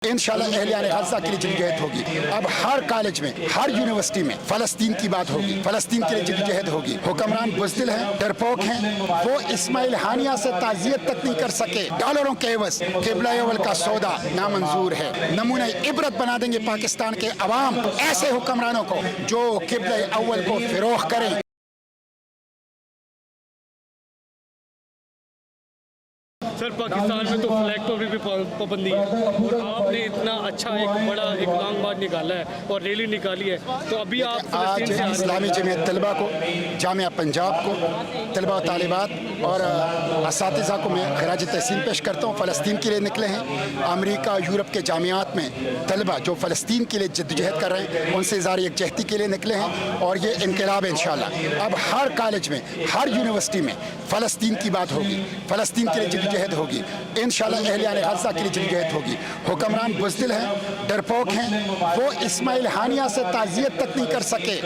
इंशाल्लाह अहले गज़ा के लिए जद्दोजहद होगी। अब हर कॉलेज में, हर यूनिवर्सिटी में फ़लस्तीन की बात होगी, फ़लस्तीन के लिए जद्दोजहद होगी। हुक्मरान बुज़दिल हैं, डरपोक हैं, वो इस्माइल हानिया से ताज़ियत तक नहीं कर सके। डॉलरों के एवज़ क़िबला अव्वल का सौदा नामंजूर है। नमूना इबरत बना देंगे पाकिस्तान के अवाम ऐसे हुक्मरानों को जो क़िबला अव्वल को फ़िरोग़ करें। सर, पाकिस्तान में तो फ्लैग पर भी पाबंदी है और आपने इतना अच्छा एक बड़ा एक लॉन्ग मार्च निकाला है और रैली निकाली है, तो अभी आप आज इस्लामी जमीयत तलबा को, जामिया पंजाब को, तलबा व तालिबात और असातिज़ा को मैं खराज तहसीन पेश करता हूँ। फ़लस्तीन के लिए निकले हैं। अमेरिका यूरोप के जामियात में तलबा जो फ़लस्तीन के लिए जद्दोजहद कर रहे हैं उनसे इज़हार यकजहती के लिए निकले हैं और ये इनकलाब है इंशाअल्लाह। अब हर कॉलेज में, हर यूनिवर्सिटी में फ़लस्तीन की बात होगी, फ़लस्तीन के लिए जद्दोजहद होगी। इंशाअल्लाह अहले गज़ा के लिए जद्दोजहद होगी। हुक्मरान बुज़दिल हैं, डरपोक हैं, वो इस्माइल हानिया से ताज़ियत तक नहीं कर सके,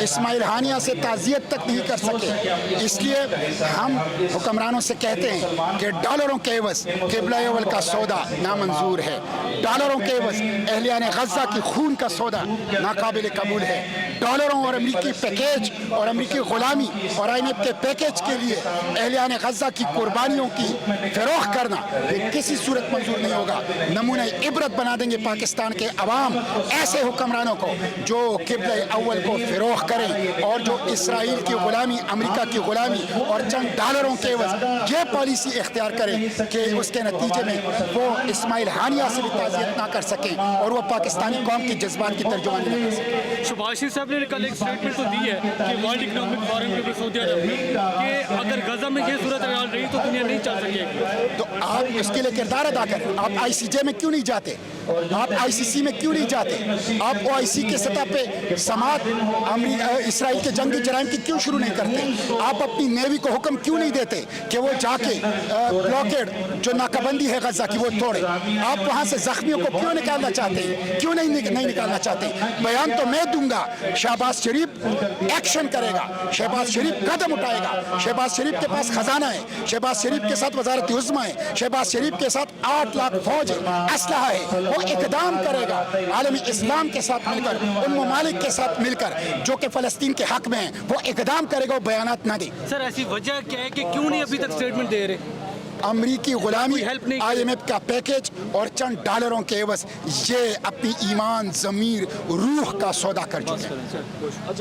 इस्माइल हानिया से ताज़ियत तक नहीं कर सके। इसलिए हम हुक्मरानों से कहते हैं कि डॉलरों के एवज़ क़िबला अव्वल का सौदा नामंजूर है। डॉलरों के एवज़ अहले गज़ा की खून का सौदा नाकाबिल कबूल है। डॉलरों और अमरीकी पैकेज और अमरीकी ग़ुलामी और IMF के पैकेज के लिए अहले गज़ा की कुर्बानियों की फ़िरोग़ करना ये किसी सूरत मंजूर नहीं होगा। नमूना इबरत बना देंगे पाकिस्तान के अवाम ऐसे हुक्मरानों को जो क़िबला अव्वल को फ़िरोग़ करें और जो इसराइल की ग़ुलामी, अमेरिका की ग़ुलामी और चंद डॉलरों के एवज़ ये पॉलिसी इख्तियार करें कि उसके नतीजे में वो इस्माइल हानिया से भी ताज़ियत ना कर सकें और वो पाकिस्तानी कौम के जज्बात की तर्जुमानी ना कर सकें। सुभाष साहब ने कल एक स्टेटमेंट तो दी है कि वर्ल्ड इकोनॉमिक फोरम के सऊदी अरब में कि अगर गजा में ये सूरत हाल रही तो दुनिया नहीं चल सकेगी। तो आप इसके लिए किरदार अदा करें। आप ICJ में क्यों नहीं जाते? आप ICC में क्यों नहीं जाते? आप OIC के सतह पे समात इसराइल के जंगी जराइम की क्यों शुरू नहीं करते? आप अपनी नेवी को हुक्म क्यों नहीं देते कि वो जाके ब्लॉकेड जो नाकाबंदी है गजा की वो तोड़े? आप वहाँ से जख्मियों को क्यों निकालना चाहते हैं? क्यों नहीं निकालना चाहते? बयान तो मैं दूंगा, शहबाज शरीफ एक्शन करेगा, शहबाज शरीफ कदम उठाएगा। शहबाज शरीफ के पास खजाना है, शहबाज शरीफ के साथ वजारत उज़्मा है, शहबाज शरीफ के साथ 8 लाख फौज असलहा है। वो इक़दाम करेगा आलमी इस्लाम के साथ मिलकर, उन ममालिक के साथ मिलकर जो कि फ़लस्तीन के हक में हैं, वो इक़दाम करेगा, वो बयानात ना दे। सर, ऐसी वजह क्या है कि क्यों नहीं अभी तक स्टेटमेंट दे रहे? अमरीकी ग़ुलामी, IMF का पैकेज और चंद डॉलरों के एवज़ ये अपनी ईमान, ज़मीर, रूह का सौदा कर चुके हैं।